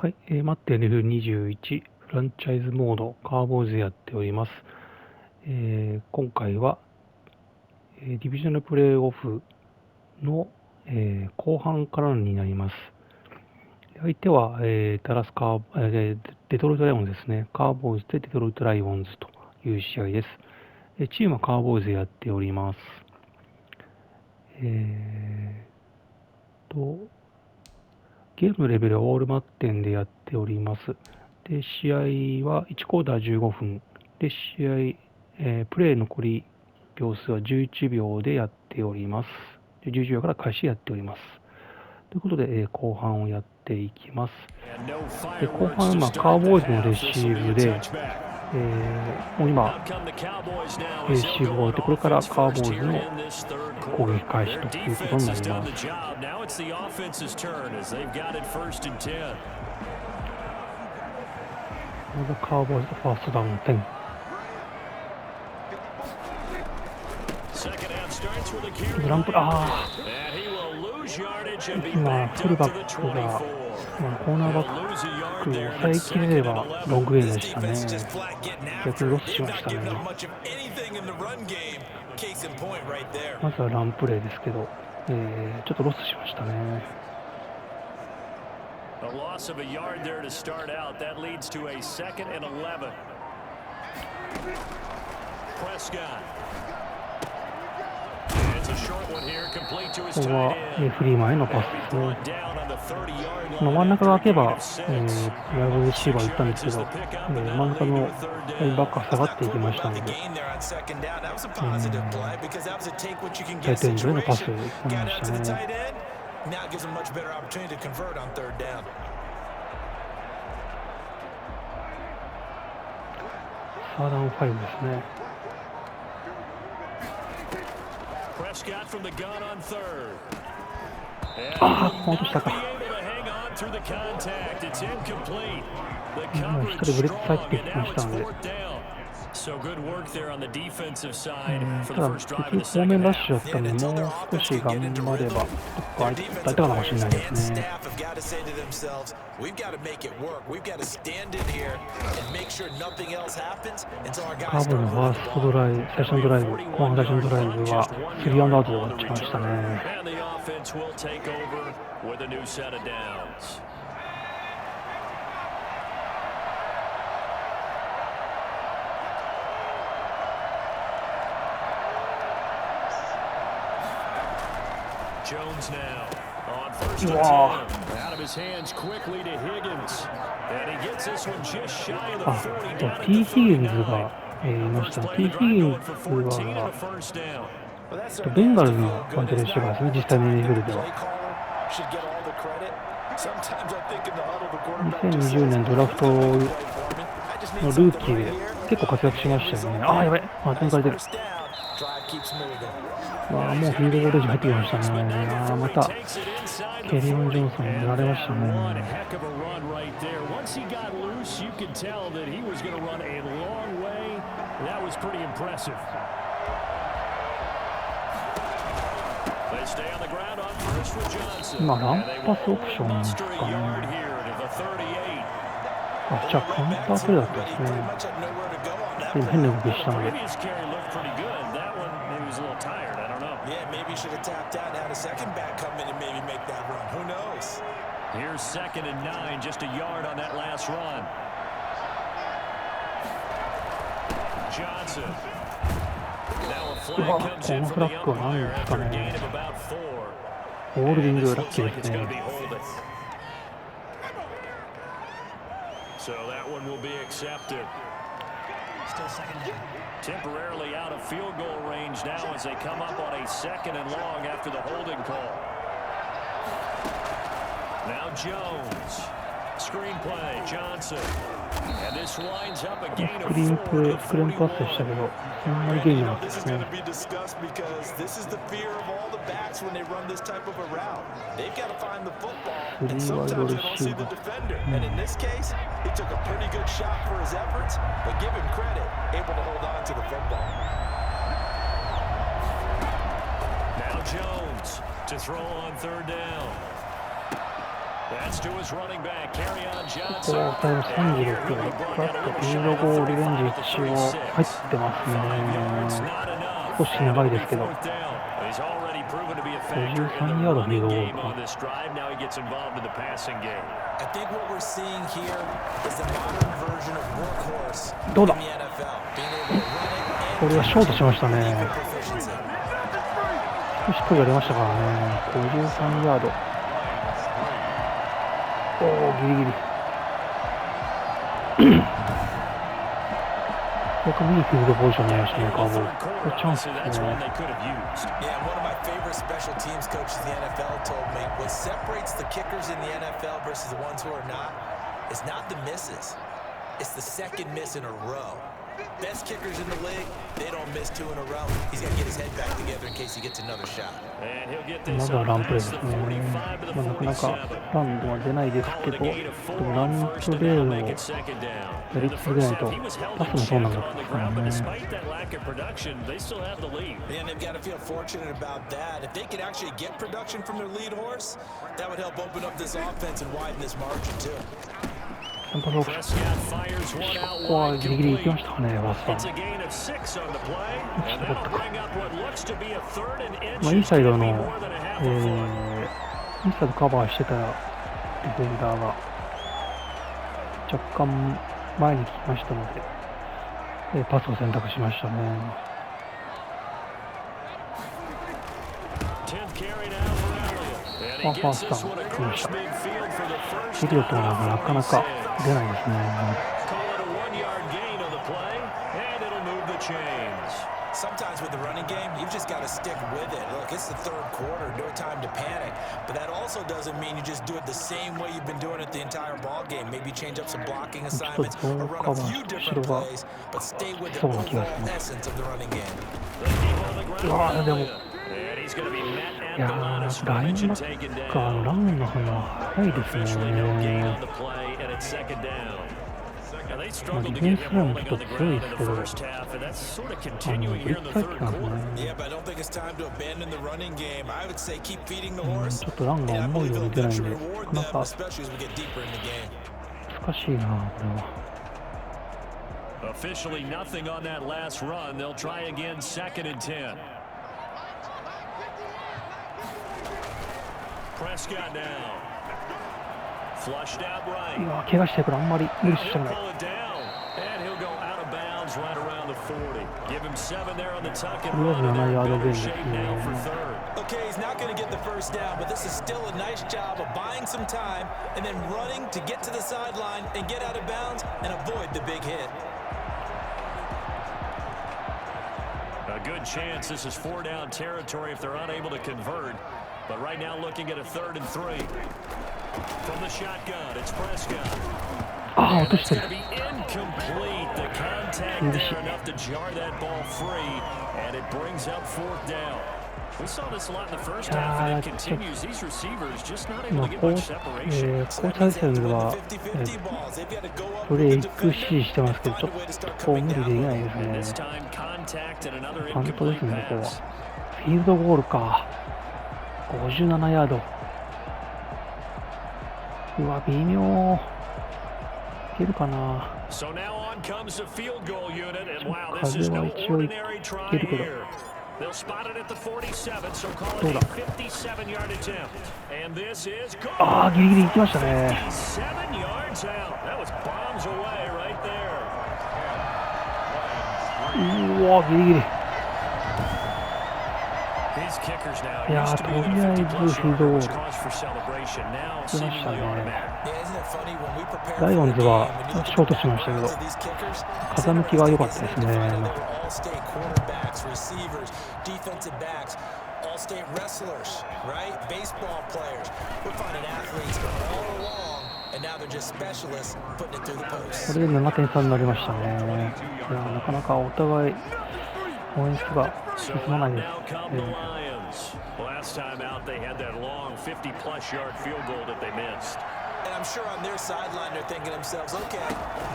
はい、マッデンNFL21 フランチャイズモードカーボーイズやっております。今回は、ディビジョナルプレーオフの、後半からになります。相手は、ダラスカー、デトロイトライオンズですね。カーボーイズでデトロイトライオンズという試合です。チームはカーボーイズやっております。ゲームのレベルはオールマッテンでやっております。で、試合は1クォーター15分。で、試合、プレー残り秒数は11秒でやっております。で、11秒から開始やっております。ということで、後半をやっていきます。で、後半、カーボーイズのレシーブで、もう今、レシーブを終えて、これからカーボーイズの攻撃開始ということになります。まずカーボーイズファーストダウン10。ランプ今、フルバックがコーナーバックを抑えきれればロングゲームでしたね。逆にロスしましたね。まずはランプレーですけど、ちょっとロスしましたね。A loss of a yard there to start out. That leads to a 2nd and 11. Prescott. It's a short one here, complete to his tight end. フリーマンへのパスですね。真ん中が開けば、ワイドレシーバー行ったんですけど、真ん中のラインバックが下がっていきましたので、タイトエンドへのパスを行いましたね。Now it gives them much better opportunity to convert on 3rd down. 3rd and 5ですね。Prescott from the gun on 3rd. 落としたか。今一人ブレッツ入ってきましたので。ただ、結局方面ラッシュだったので、もう少し頑張れば、どっか空いたかもしれないですね。カーボーイのファーストドライブ、最初のドライブ、後半最初のドライブは3アンドアウトで終わっちゃいましたね。Jones now on 1st and 10. Out of his hands quickly to Higgins. And he gets this one just shy of the 40. T. Higgins がいました。T. Higgins はベンガルズのワイドレシーバーですね、実際の NFL では。2020年ドラフトのルーキーで結構活躍しましたよね。やばい。抜かれてる。もうフィールドゴール入ってきましたね。またケリオン・ジョンソンにやられましたね。今ランパスオプションですかね。じゃあカウンタープレーだったですね。今変な動きしたので。Maybe should have tapped out and had a second back come in and maybe make that run. Who knows? Here's 2nd and 9, just a yard on that last run. Johnson. Now a flag comes in from the umpire after a gain of about 4. ホールディングラッキーですね。So that one will be accepted. Temporarily out of field goal range now as they come up on a 2nd and long after the holding call. Now Jones. Screen play, Johnson. And this winds up a gain of 4. スクリーンパスでしたけど、そんなにゲームなんですね。3ワイドレシーバー。And in this case, he took a pretty good shot for his efforts, but give him credit, able to hold on to the football. Now Jones to throw on 3rd down. 最後36分、フラット、フィールドゴールレンジ一応入ってますね。少し長いですけど。53ヤードフィールドゴールか。どうだ。これはショートしましたね。少し距離が出ましたからね。53ヤード。おー、ギリギリ。よくいいフィールドポジションになりましたね、カーボール。これチャンスですね。Special teams coaches in the NFL told me what separates the kickers in the NFL versus the ones who are not is not the misses. It's the second miss in a row. Best kickers in the league, they don't miss two in a row. He's got to get his head back together in case he gets another shot. まずはランプレーですね。なかなかランドは出ないですけど、ランプレーをやり続けないと、パスもそうなんですからね。And they've got to feel fortunate about that. If they could actually get production from their lead horse, that would help open up this offense and widen this margin too. ここはギリギリ行きましたかね、バスター。インサイドの、インサイドカバーしてたディフェンダーが若干前に来ましたので、パスを選択しましたね。ファースター来ました。ピリオットがなかなか出ないですね。Sometimes with the running game, you've just got to stick with it. Look, it's the third quarter, no time to panic. But that also doesn't mean you just do it the same way you've been doing it the entire ball game. Maybe change up some blocking assignments or run a few different plays, but stay with the overall essence of the running game. うわー、でも、いやー、ラインバッカーのランの方が早いですね。ディフェンスラインもちょっと強いですけど、ブリッツ入ってたんですね。ちょっとランが思うように出ないんで、なかなか難しいな、これは。Officially nothing on that last run. They'll try again, 2nd and 10. Prescott now. Flushed out right. うわ、怪我してくる、あんまり無理したくない。And he'll go out of bounds right around the 40. Give him 7 there on the tuck and 7ヤードゲームですね。 Okay, he's not going to get the first down, but this is still a nice job of buying some time and then running to get to the sideline and get out of bounds and avoid the big hit. A good chance this is 4-down territory if they're unable to convert. But right now looking at a 3rd and 3. From the shotgun, it's Prescott. Oh, and it's going to be incomplete. The contact there enough to jar that ball free, and it brings up 4th down. We saw this a lot in the first half, and it continues. These receivers just not able to get much separation. 交代戦ではブレイク指示してますけど、ちょっと無理できないですね。パントですね、ここは。フィールドゴールか。57ヤード。うわ、微妙。いけるかな。風は一応いけるけど。They'll spot it at the 47, so call it a 57-yard attempt. And this is good. ああ、ギリギリ行きましたね。7 yards out. That was bombs away right there. うわ、ギリギリ。 These kickers now いやー、とりあえずフィールドゴール。 来ましたね。ライオンズはショートしましたけど、風向きが良かったですね。Defensive backs, all-state wrestlers, right? Baseball players. We're finding athletes all along, and now they're just specialists putting it through the post. これで7点差になりましたね。いや、なかなかお互いオフェンスが進まないです。Last time out, they had that long 50-plus-yard field goal that they missed. And I'm sure on their sideline they're thinking to themselves, okay,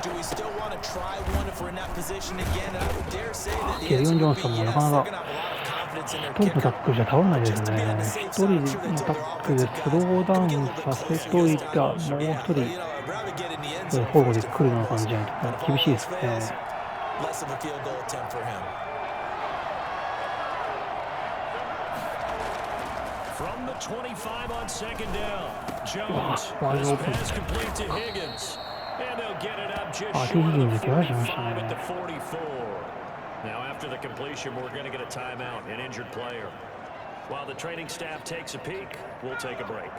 do we still want to try one if we're in that position again? And I would dare say that the answer would be yes. They're going to have a lot of confidence confidence in their 一人のタ kicker. ックルじゃ倒れないです Just to be on the ね。 safe 一人 side, の I'm sure they タ told ッ their クルで offense, スローダウ we'll ン get a さ little せ closer と against い time たもう closer. 一 Yeah, 人 but I'd rather get in the end ホ zone ームで first and 来るの fumble 感 this. じないと But if 厳 all しいで else すね。 fails, less of a field goal attempt for him. From the 25 on second down, Jones. Wide This open. pass complete to Higgins. And they'll get it up just あ、 short of the ヒギンズ怪我しました 45 at the ね。 44. Now after the completion, we're going to get a timeout, an injured player. While the training staff takes a peek, we'll take a break.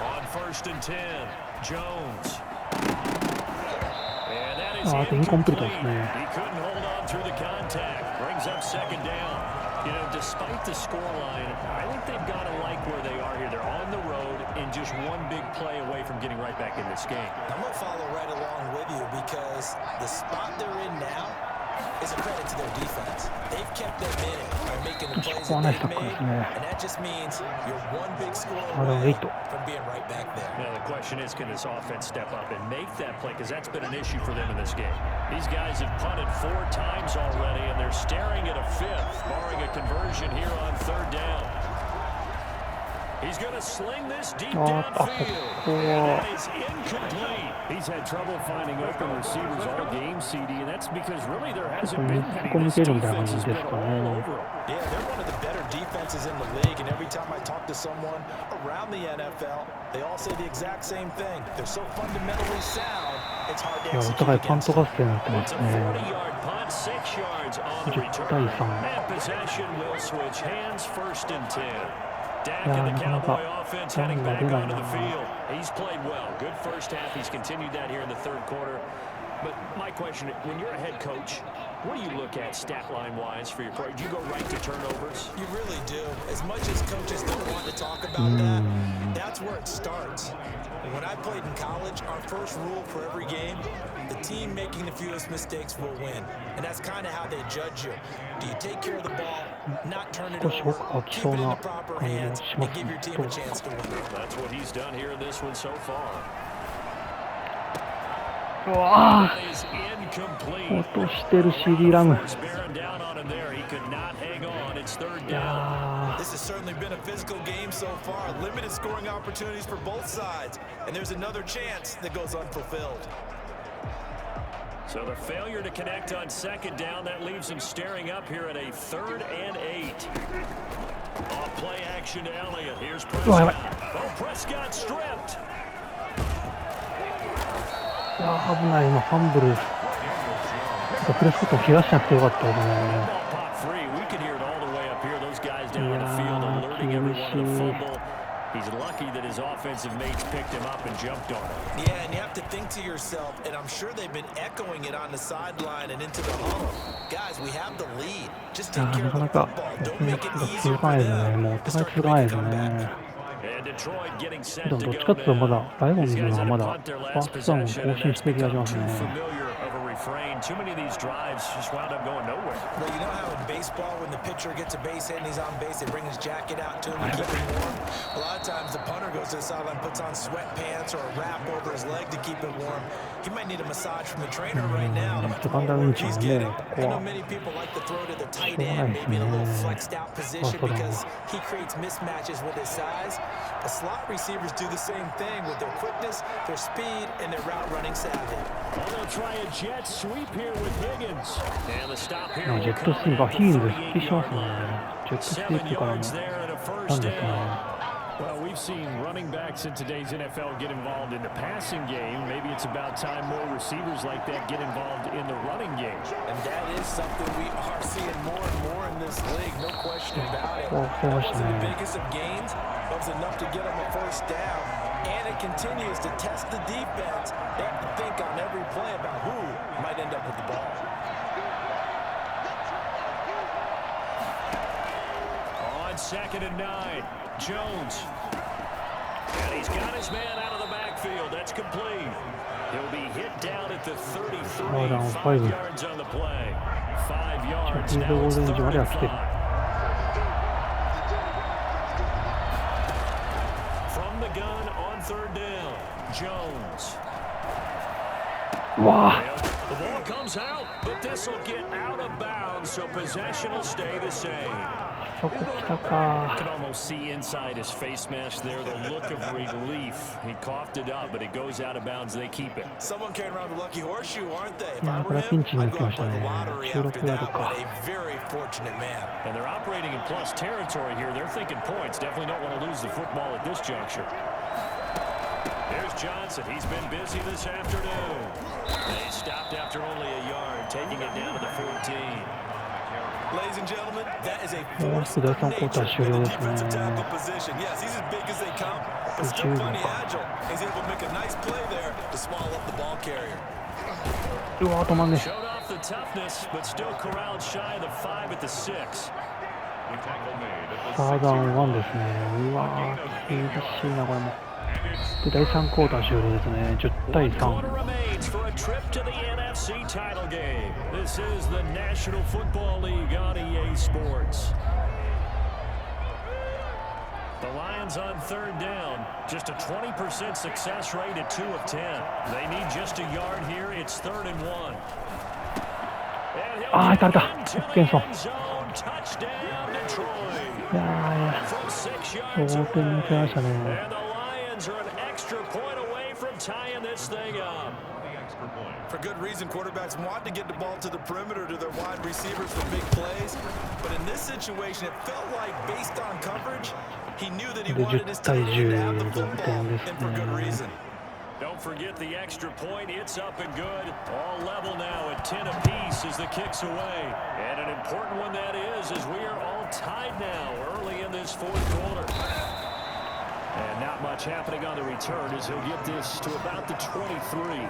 On 1st and 10, Jones. And that is incomplete. He couldn't hold on through the contact. Brings up second down. You know, despite the scoreline, I think they've got to like where they are here. They're on the road and just one big play away from getting right back in this game. I'm going to follow right along with you because the spot they're in now is a credit to their defense. They've kept them in it by making the plays that they've made, and that just means you're one big score away from being right back there. Now the question is, can this offense step up and make that play? Because that's been an issue for them in this game. These guys have punted 4 times already, and they're staring at a 5th, barring a conversion here on 3rd down. He's going to sling this deep downfield. And that is incomplete. He's had trouble finding open receivers all game, CD, and that's because really there hasn't been many. This defense has been all over him. Yeah, they're one of the better defenses in the league, and every time I talk to someone around the NFL, they all say the exact same thing. They're so fundamentally sound, it's hard to execute against them. It's a 40-yard punt, 6 yards on the return, and possession will switch hands 1st and 10. Dak and the Cowboy offense heading back onto the field. He's played well. Good first half. He's continued that here in the 3rd quarter. But my question, when you're a head coach, what do you look at stat line-wise for your pro? Do you go right to turnovers? You really do. As much as coaches don't want to talk about that, that's where it starts. When I played in college, our first rule for every game, the team making the fewest mistakes will win. And that's kind of how they judge you. Do you take care of the ball, not turn it over, keep it in the proper hands, and give your team a chance to win? That's what he's done here in this one so far. うわぁ、 That is incomplete. 落としてる CD ラム。 Bearing down on him there. He could not hang on. It's 3rd down. This has certainly been a physical game so far. Limited scoring opportunities for both sides. And there's another chance that goes unfulfilled. So the failure to connect on 2nd down, that leaves him staring up here at a 3rd and 8. Off play action to Elliott. Here's Prescott. Oh, Prescott stripped. いや危ない、今ファンブル。プレスコットを怪我しなくてよかったですね。いやー、厳しい。 He's lucky that his offensive mates picked him up and jumped on him. Yeah, and you have to think to yourself, and I'm sure they've been echoing it on the sideline and into the huddle. Guys, we have the lead. Just take care of the football. Don't make it easy for them. もうお互い続かないですね。でもどっちかっていうとまだライオンズの方がまだファーストダウンを更新してる気がしますね。 Too many of these drives just wound up going nowhere. Well, you know how in baseball, when the pitcher gets a base hit and he's on base, they bring his jacket out to him to keep him warm. A lot of times, the punter goes to the sideline, puts on sweatpants or a wrap over his leg to keep it warm. He might need a massage from the trainer right now to match what he's getting. I know many people like to throw to the tight end, maybe in a little flexed out position because he creates mismatches with his size. But slot receivers do the same thing with their quickness, their speed, and their route running savvy. They'll try a jet sweep here with Higgins. And the stop here. ジェットスイーパー、ヒーンズ復帰しますね。ジェットスイープからもなんですね。 Well, we've seen running backs in today's NFL get involved in the passing game. Maybe it's about time more receivers like that get involved in the running game. And that is something we are seeing more and more in this league, no question about it. That wasn't the biggest of gains, but it was enough to get them a first down. And it continues to test the defense. They have to think on every play about who might end up with the ball. On 2nd and 9, Jones. And he's got his man out of the backfield. That's complete. He'll be hit down at the 33. 5 yards on the play. 5 yards. Now it's 3rd and 5. From the gun on 3rd down, Jones. うわぁ。The ball comes out, but this will get out of bounds, so possession will stay the same. そこ来たか。 You can almost see inside his face mask there the look of relief. He coughed it up, but it goes out of bounds. They keep it. Someone carrying around the lucky horseshoe, aren't they? いやこれはピンチになってきましたね。16ヤードか。 A very fortunate man. And they're operating in plus territory here. They're thinking points. Definitely don't want to lose the football at this juncture. There's Johnson. He's been busy this afternoon. They stopped after only a yard, taking it down to the 14. Ladies and gentlemen, that is a もうすぐ第3クォーター終了ですね。 Yes, he's as big as they come, but still plenty agile. He's able to make a nice play there to swallow up the ball carrier. うわ止まんね。 Showed off the toughness, but still corralled shy of the 5 at the 6. サードン1ですね。うわ厳しいなこれも。で第3クォーター終了ですね。10対3。 For a trip to the NFC title game. This is the National Football League on EA Sports. The Lions on third down, just a 20% success rate at 2 of 10. They need just a yard here. It's 3rd and 1. ああ、打たれた。ケンソン。いやー、同点に抜けましたね。 are an extra point away from tying this thing up. For good reason, quarterbacks want to get the ball to the perimeter to their wide receivers for big plays. But in this situation, it felt like based on coverage, he knew that he wanted his tight end to have the football, and for good reason. Don't forget the extra point. It's up and good. All level now at 10 apiece as the kick's away. And an important one that is, as we are all tied now early in this 4th quarter. And not much happening on the return as he'll get this to about the 23.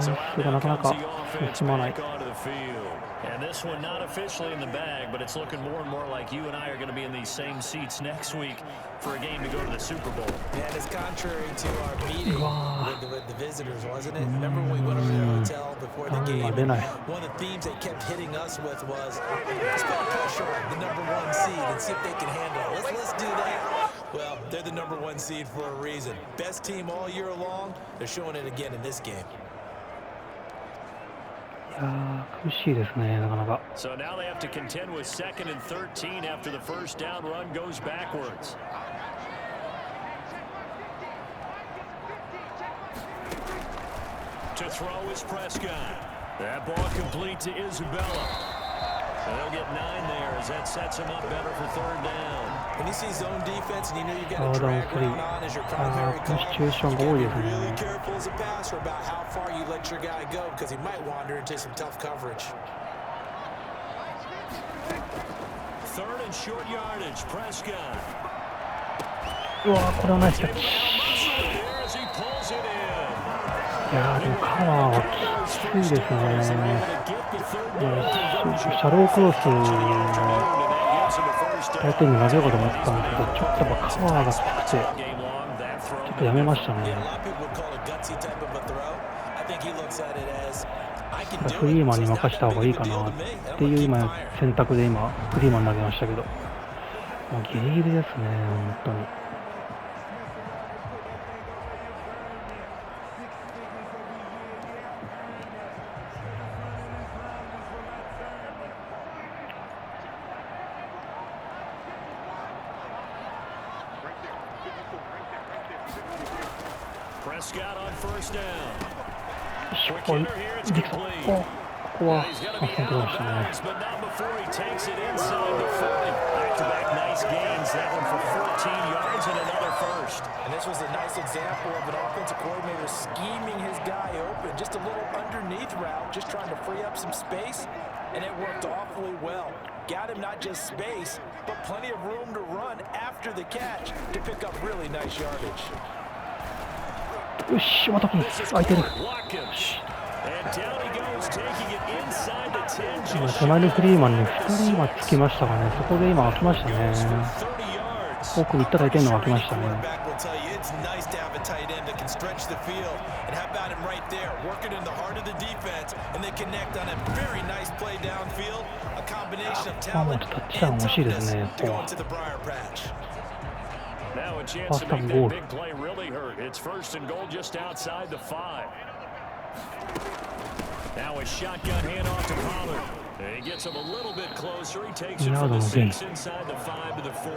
So out now comes the offense back onto the field. And this one not officially in the bag, but it's looking more and more like you and I are going to be in these same seats next week for a game to go to the Super Bowl. And it's contrary to our meeting with the visitors, wasn't it? Remember when we went over to the hotel before the game? One of the themes they kept hitting us with was, let's put pressure on the #1 seed and see if they can handle it. Let's do that. Well, they're the #1 seed for a reason. Best team all year long. They're showing it again in this game. いやー苦しいですねなかなか。 So now they have to contend with 2nd and 13 after the first down run goes backwards. To throw is Prescott. That ball complete to Isabella. They'll get 9 there as that sets him up better for 3rd down. When you see zone defense and you know you've got to drag around on as your primary call, you got to be really careful as a passer about how far you let your guy go because he might wander into some tough coverage. 3rd and short yardage, Prescott. うわこれはナイスキャッチ。いやーでもカバーはきついですね。シャロークロス相手に投げようかと思ったんですけど、ちょっとやっぱカバーがきつくてちょっとやめましたね。フリーマンに任せた方がいいかなっていう今選択で今フリーマン投げましたけど、もうギリギリですね本当に。Prescott on 1st down. ここはコントロールしたね。But not before he takes it inside the 40. Back-to-back nice gains. That one for 14 yards and another first. And this was a nice example of an offensive coordinator scheming his guy open. Just a little underneath route, just trying to free up some space, and it worked awfully well. Got him not just space, but plenty of room to run after the catch to pick up really nice yardage. よし、また空いてる。今隣のフリーマンに2人今つきましたかね。そこで今開きましたね。奥行ったらいてんのが開きましたね。もうタッチダウン欲しいですね。ここは Now a chance to make that big play really hurt. It's 1st and goal just outside the 5. Now a shotgun handoff to Pollard. He gets him a little bit closer. He takes it from the 6 inside the 5 to the 4.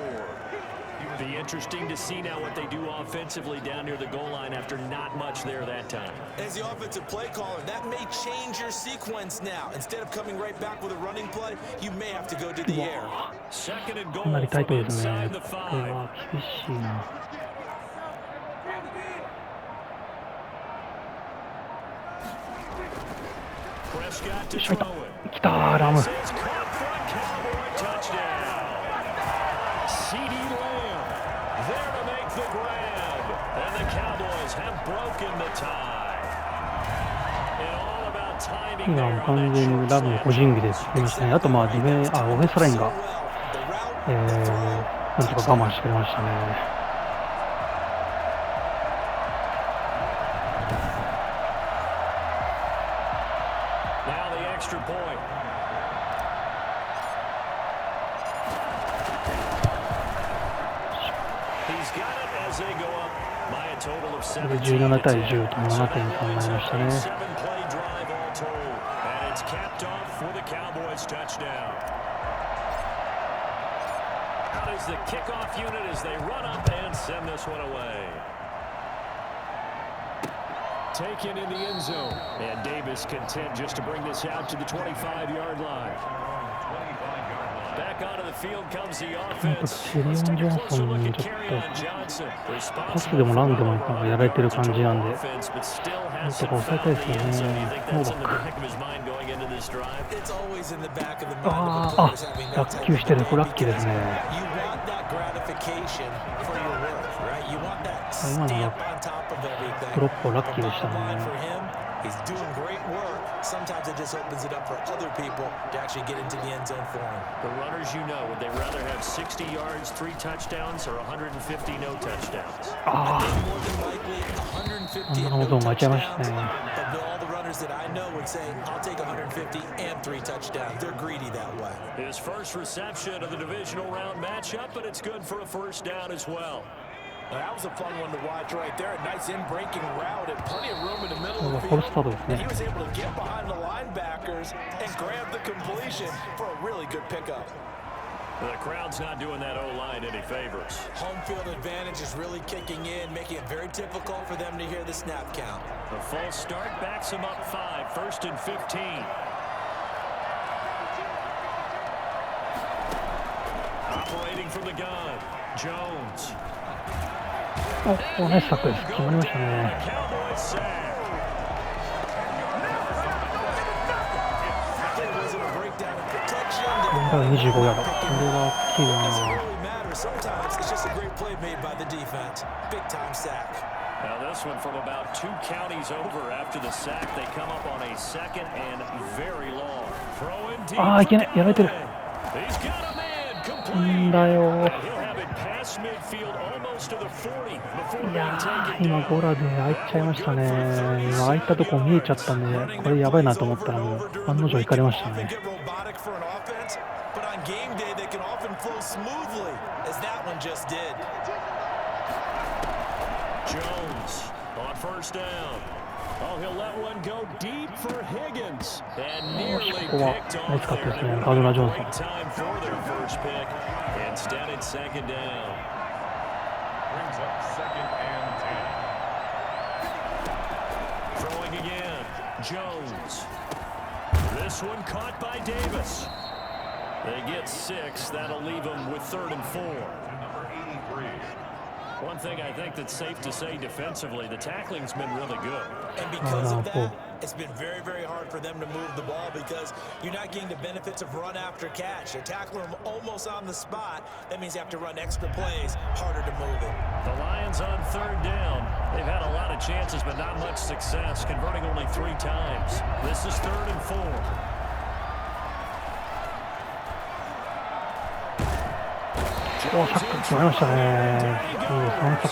Be interesting to see now what they do offensively down near the goal line after not much there that time. As the offensive play caller, that may change your sequence now. Instead of coming right back with a running play, you may have to go to the air. 2nd and goal from inside the 5. 厳しいな。Prescott to throw it. 来たー、ラム。CD Lamb there to make the grab, and the Cowboys have broken the tie. And all about timing. 今はもう完全にラムの個人技で作りましたね。あとまあオフェンスラインが、なんとか我慢してくれましたね。Now the extra point. He's got it as they go up by a total of 17対10と7点差になりましたね。7-play drive all told, and it's capped off for the Cowboys touchdown. Out is the kickoff unit as they run up and send this one away. Taken in the end zone, and Davis content just to bring this out to the 25-yard line. Back onto the field comes the offense. Let's take a closer look at Kerryon Johnson. パスでもランでもやられてる感じなんで、なんとか抑えたいですよね。ノーバック。落球してる。これラッキーですね。今のドロップはラッキーでしたね。He's doing great work. Sometimes it just opens it up for other people to actually get into the end zone for him. The runners, you know, would they rather have 60 yards, 3 touchdowns, or 150 no touchdowns? I think more than likely 150 and no touchdowns. But all the runners that I know would say, I'll take 150 and 3 touchdowns. They're greedy that way. His first reception of the divisional round matchup, but it's good for a 1st down as well. That was a fun one to watch right there. A nice in-breaking route and plenty of room in the middle of the field. And he was able to get behind the linebackers and grab the completion for a really good pickup. The crowd's not doing that O-line any favors. Home field advantage is really kicking in, making it very difficult for them to hear the snap count. The false start backs him up 5, 1st and 15. Operating from the gun, Jones. ナイスサックです。決まりましたね。25ヤード。これは大きいな。Now this one from about 2 counties over after the sack. They come up on a 2nd and very long. Throw in deep. いけない。やられてる。んだよ。いやー、今ゴラで開いちゃいましたね。今開いたとこ見えちゃったんで、これやばいなと思ったらもう案の定行かれましたね。よし、ここはナイスカットですね。ガードナー・ジョンソン。Instead, it's 2nd down. Brings up 2nd and 10. Throwing again, Jones. This one caught by Davis. They get 6. That'll leave them with 3rd and 4. Number 83. One thing I think that's safe to say defensively, the tackling's been really good. And because of that, it's been very, very hard for them to move the ball because you're not getting the benefits of run after catch. They're tackling them almost on the spot. That means you have to run extra plays, harder to move it. The Lions on 3rd down. They've had a lot of chances, but not much success, converting only 3 times. This is 3rd and 4.サック決まりましたね。3サック。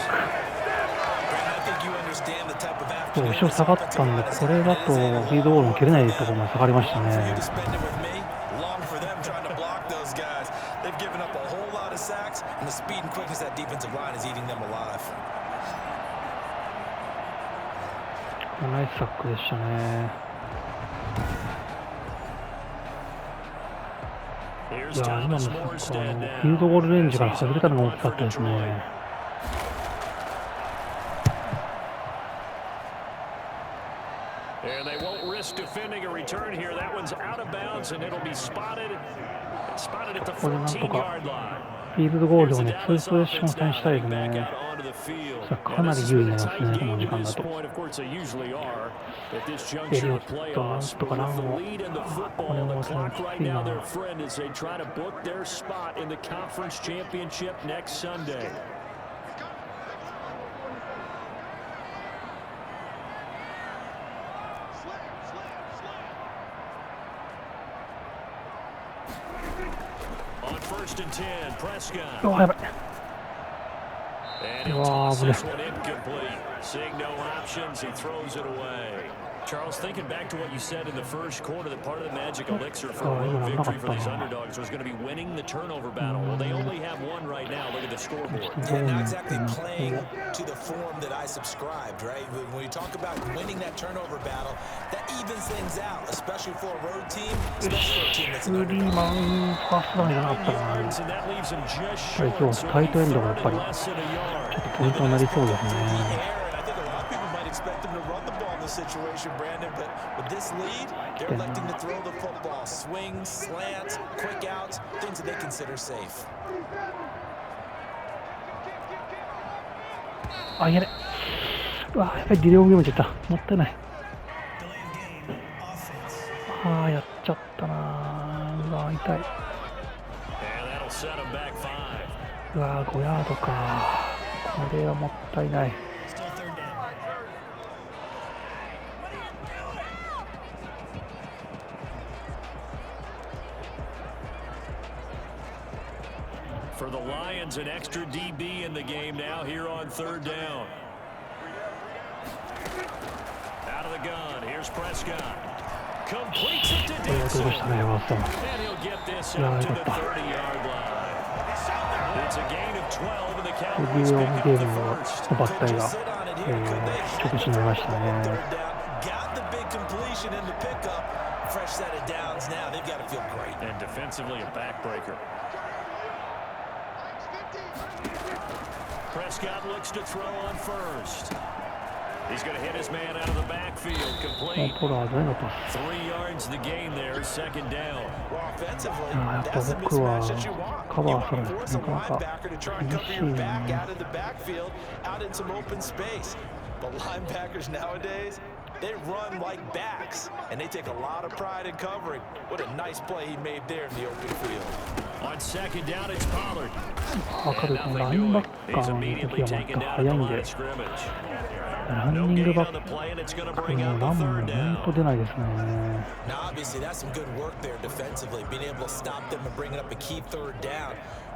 後ろ下がったんで、これだとフィールドゴールも蹴れないところまで下がりましたね。They've given up a whole lot of sacks, and the speed and quickness of that defensive line is eating them alive. ナイスサックでしたね。いや、今のサックはフィールドゴールレンジから外れたのが大きかったですね。And they won't risk defending a return here. That one's out of bounds, and it'll be spotted at the これなんと 14-yard か line. フィールドゴールでもね、2プレッション戦したいですね。かなり優位になりますね、この時間だと。エリオット、なんとかランを、これもさ、きついな。うわ、やばい。うわー、危ない。Seeing no options, he throws it away. Charles, thinking back to what you said in the first quarter, that part of the magic elixir for a road victory for these underdogs was going to be winning the turnover battle. Well, they only have one right now. Look at the scoreboard. Yeah, not exactly playing to the form that I subscribed, right? When you talk about winning that turnover battle, that evens things out, especially for a road team, especially for a team that's an underdog. ファーストダウンじゃなかったな。これ今日タイトエンドがやっぱりちょっとポイントになりそうですね。Expect them to run the ball in this situation, Brandon, but with this lead, they're electing to throw the football. Swings, slants, quick outs, things that they consider safe. あ、やれ。うわ、やっぱりディレオンゲームちゃった。もったいない。ああ、やっちゃったな。うわ、痛い。うわ、5ヤードか。これはもったいない。For the Lions, an extra DB in the game now here on third down. Out of the gun, here's Prescott. Completes it to Dixon. And he'll get this out to the 30-yard line. It's a gain of 12, and the Cowboys pick up the first. バッタイが直進になりましたね。Got the big completion in the pickup. Fresh set of downs now. They've got to feel great. And defensively, a backbreaker. Prescott looks to throw on first. He's going to hit his man out of the backfield. Complete. 3 yards the gain there. Second down. Well, offensively, that's the mismatch that you want. You want a force linebacker to try and cover your back out of the backfield, out in some open space. But linebackers nowadays, they run like backs, and they take a lot of pride in covering. What a nice play he made there in the open field. On second down, it's Pollard. 彼のラインバッカーの時はまた速いんで、ランニングバックのランも本当出ないですね。Now, obviously, that's some good work there defensively, being able to stop them and bring it up a key third down.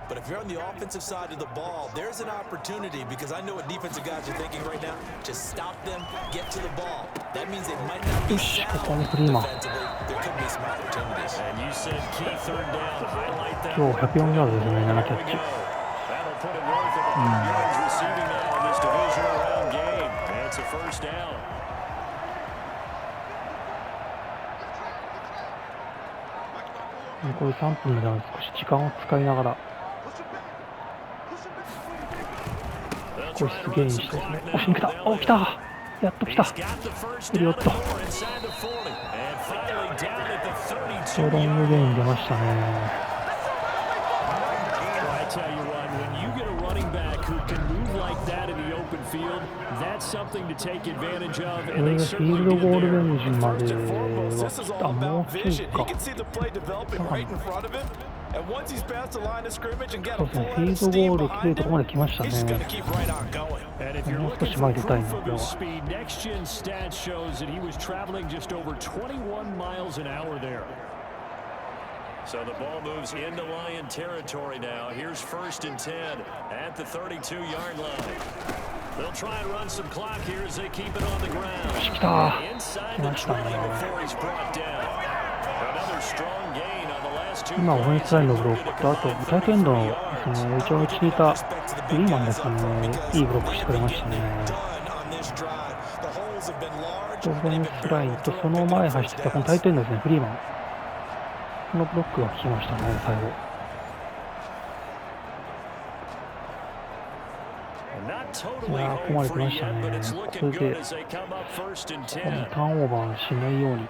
But if you're on the offensive side of the ball, there's an opportunity, because I know what defensive guys are thinking right now. Just stop them, get to the ball. That means they might not be sound defensively. There could be some opportunities. And you said key third down. Highlight that. 今日104ヤードですね、7キャッチ。That'll put it north of 100 yards receiving now in this divisional round game. And it's a first down. 残り3分までは少し時間を使いながら少しゲインしてですね。押しに来た。お、来た。やっと来た。エリオット。ちょうどイングゲイン出ましたね。これがフィールドゴールレンジまでは、あ、もうちょいか。そうですね、フィールドゴール来るところまで来ましたね。もう少し前出たいな、これは。So the ball moves into Lion territory now. Here's 1st and 10 at the 32-yard line. They'll try and run some clock here as they keep it on the ground. Inside the 20 before he's brought down. Another strong gain on the last 今、オフェンスラインのブロックと、あと、タイトエンドのですね、一番内にいたフリーマンですかね、いいブロックしてくれましたね。オフェンスラインと、その前走ってたこのタイトエンドですね、フリーマン。このブロックが効きましたね、最後。いやー、ここまで来ましたね。これで、ターンオーバーしないように。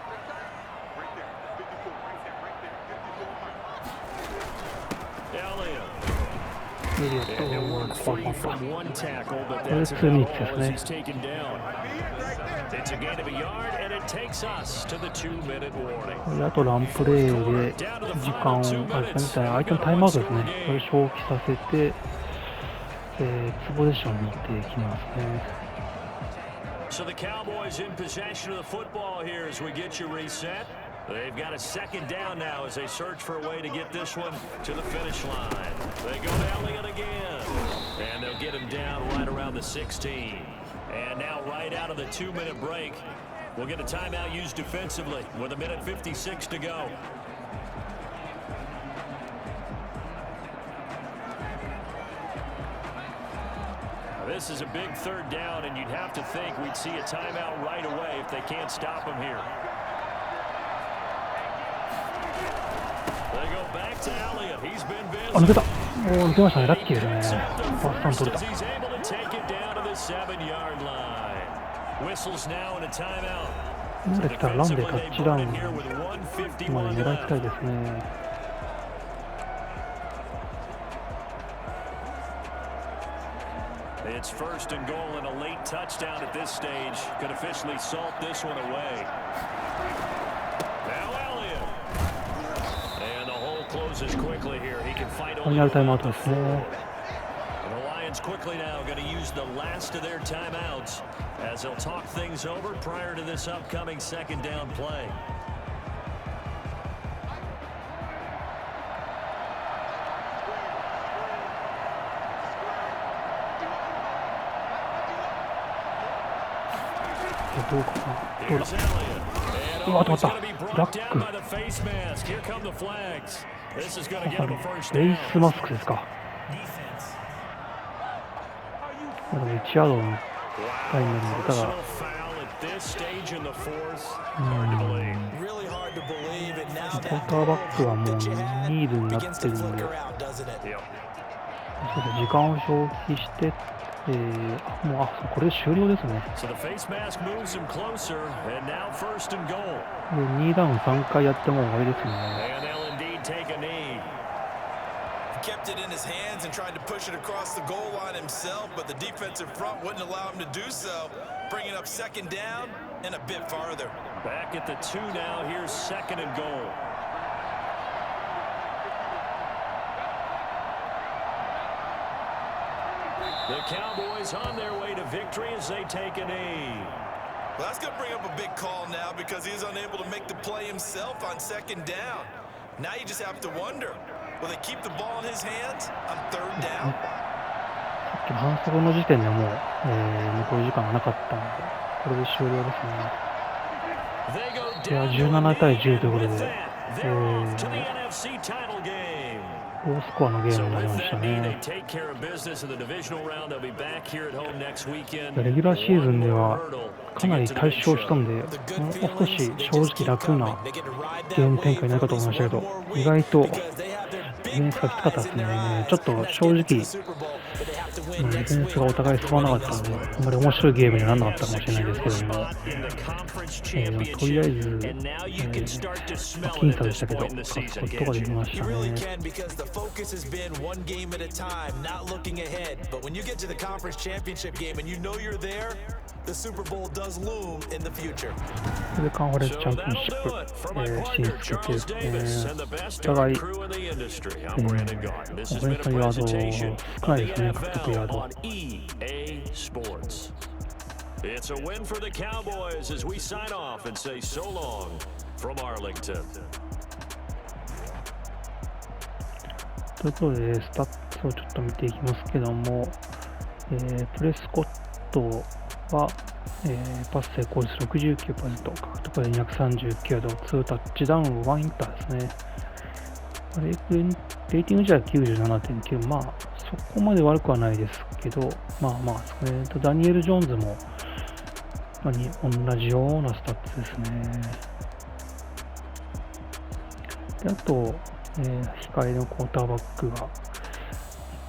エリオット、これ2ミニッツですね。あとランプレーで時間を、あれですね、相手のタイムアウトですね。これ消費させて、ツポゼッションに持っていきますね。So the Cowboys in possession of the football here as we get you reset. They've got a second down now as they search for a way to get this one to the finish line. They go to Elliott again, and they'll get him down right around the 16. And now right out of the 2-minute break, we'll get a timeout used defensively with 1:56 to go. This is a big third down, and you'd have to think we'd see a timeout right away if they can't stop him here. They go back to Elliott. He's been busy. 抜けた。抜けましたね。ラッキーですね。ファーストダウン取れた。He's able to take it down to the 7-yard line. Whistles now in a timeout. できたらランでタッチダウンまで狙いたいですね。It's first and goal and a late touchdown at this stage could officially salt this one away. Now Elliott. And the hole closes quickly here. He can fight only one timeoutですね。And the Lions quickly now going to use the last of their timeouts as they'll talk things over prior to this upcoming second down play.どうかな。どうだ。うわ、止まった。ラック。レイスマスクですか。でも1ヤードのタイムに入れたら。クォーターバックはもうニールになってるんで、時間を消費して。もうこれで終了ですね。で、2ダウン3回やっても終わりですね。Kept it in his hands and tried to push it across the goal line himself, but the defensive front wouldn't allow him to do so, bringing up second down and a bit farther. Back at the 2 now. Here's second and goal. The Cowboys on their way to victory as they take a knee. Well, that's going to bring up a big call now because he's unable to make the play himself on second down. Now you just have to wonder, will they keep the ball in his hands on third down? さっきの反則の時点でもう、残り時間がなかったので、これで終了ですね。いや、17対10ということで、ロースコアのゲームになりましたね。レギュラーシーズンではかなり大勝したんで、もう少し正直楽なゲーム展開になるかと思いましたけど、意外とディフェンスがきつかったですね。ちょっと正直、ディフェンスがお互い揃わなかったので、あんまり面白いゲームにはならなかったかもしれないですけども、とりあえず、僅差でしたけど、勝つことができましたね。それでカンファレンスチャンピオンシップ、進出決定ですね。お互い、オフェンスのヤード少ないですね、獲得ヤード。It's a win for the Cowboys as we sign off and say so long from Arlington. ということで、スタッツをちょっと見ていきますけども、プレスコットは、パス成功率 69%、獲得で239ヤード、2タッチダウン、1インターですね。レーティングじゃ 97.9、まあそこまで悪くはないですけど、まあまあですね。ダニエル・ジョーンズも、同じようなスタッツですね。であと、控えのクォーターバックが1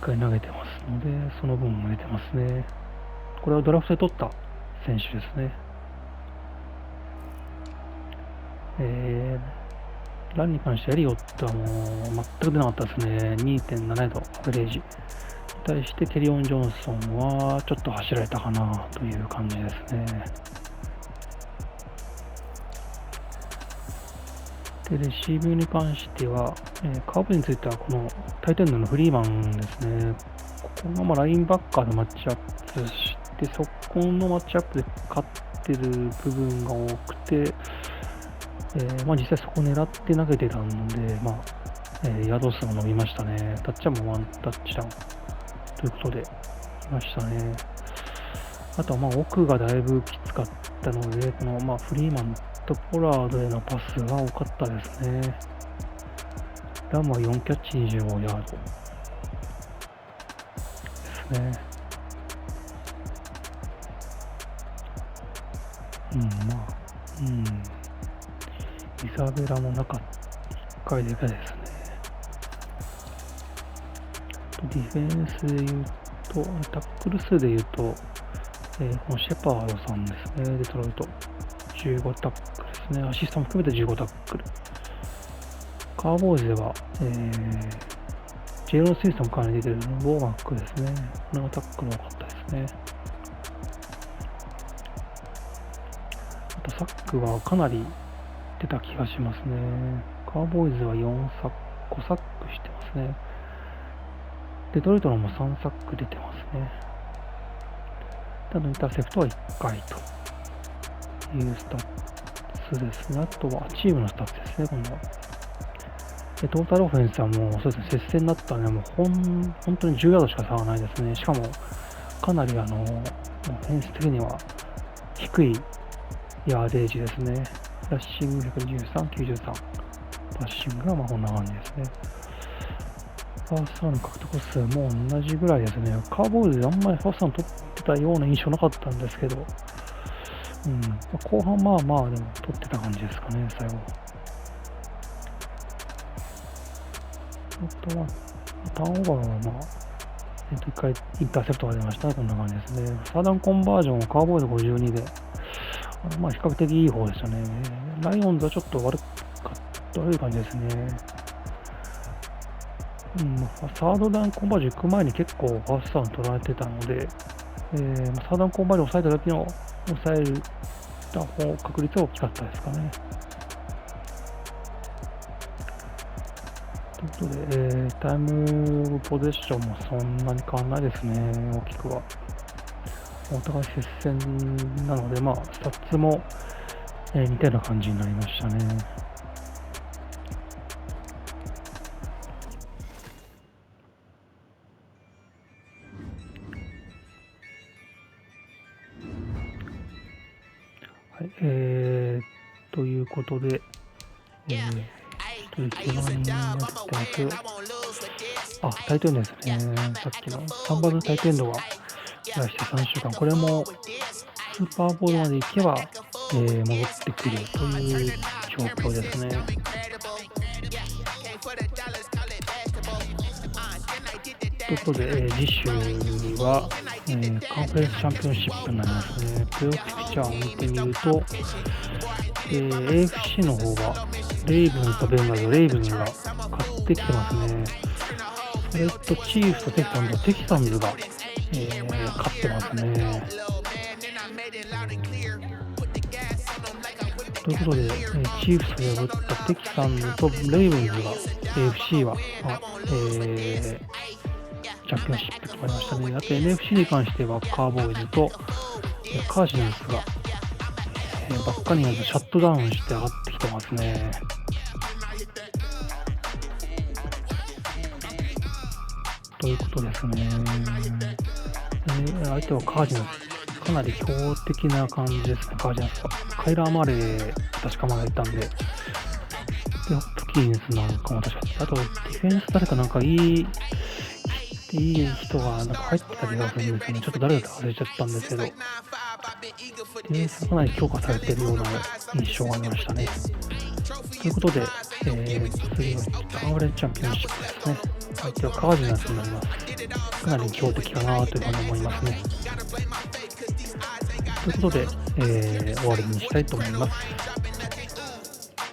回投げてますので、その分も出てますね。これはドラフトで取った選手ですね。ランに関してエリオットはもう全く出なかったですね。2.7 度アベレージ。に対してケリオン・ジョンソンはちょっと走られたかなという感じですね。で、レシーブに関しては、カーブについてはこのタイトエンドのフリーマンですね。ここがラインバッカーでマッチアップして、そこのマッチアップで勝ってる部分が多くて、実際そこを狙って投げてたので、ヤード数も伸びましたね。タッチダウンもワンタッチダウンということで、いましたね。あとは奥がだいぶきつかったので、このフリーマンとポラードへのパスが多かったですね。ランは4キャッチ25ヤードですね。イザベラも1回だけですね。ディフェンスで言うと、タックル数で言うと、このシェパードさんですね、デトロイト。15タックルですね。アシストも含めて15タックル。カーボーイズでは、ジェイロン・スイスもかなり出てるのウォーマックですね。これがタックル多かったですね。あとサックはかなり出た気がしますね。カーボーイズは5サックしてますね。デトロイトのも3サック出てますね。インターセプトは1回というスタッツですね。あとはチームのスタッツですね、今度は。トータルオフェンスはもうそうですね、接戦だったので、もう本当に10ヤードしか差がないですね。しかも、かなりフェンス的には低いヤーデージですね。ラッシング113、93。パッシングがこんな感じですね。ファーストラウン獲得数も同じぐらいですね。カーボーイズであんまりファーストラウン取ってたような印象なかったんですけど、後半でも取ってた感じですかね、最後。あとは、ターンオーバーは1回インターセプトが出ましたね、こんな感じですね。サーダンコンバージョンはカーボーイズ52で、比較的いい方でしたね。ライオンズはちょっと悪い感じですね。サードダウンコンバージョン行く前に結構ファーストダウン取られてたので、サードダウンコンバージョンを抑えた時の抑える確率は大きかったですかね。ということで、タイムポゼッションもそんなに変わらないですね、大きくは。お互い接戦なので、スタッツも、似たような感じになりましたね。はい、ということで、一番になってます。タイトエンドですね。さっきの3番のタイトエンドが出して3週間。これもスーパーボールまで行けば、戻ってくるという状況ですね。ということで、次週は、カンファレンスチャンピオンシップになりますね。プレーオフピクチャーを見てみると、AFC の方がレイブンズとベンガーズ、レイブンズが勝ってきてますね。それとチーフスとテキサンズが、勝ってますね。ということで、チーフスを破ったテキサンズとレイブンズが AFC は、チャンピオンシップ決まりましたね。あと NFC に関してはカーボーイズとカージナルスが、バッカニアンズシャットダウンして上がってきてますね。ということですね。相手はカージナルス、かなり強敵な感じですね。カージナルスはカイラー・マレー確かまだいたんで、キンスなんかも確かに、あとディフェンス誰かなんかいい人がなんか入ってた気がするんですよね。ちょっと誰だか忘れちゃったんですけど、ディフェンスかなり強化されているような印象がありましたね。ということで、次のカンファレンスチャンピオンシップですね。相手はカージナルスになります。かなり強敵かなというふうに思いますね。ということで、終わりにしたいと思います。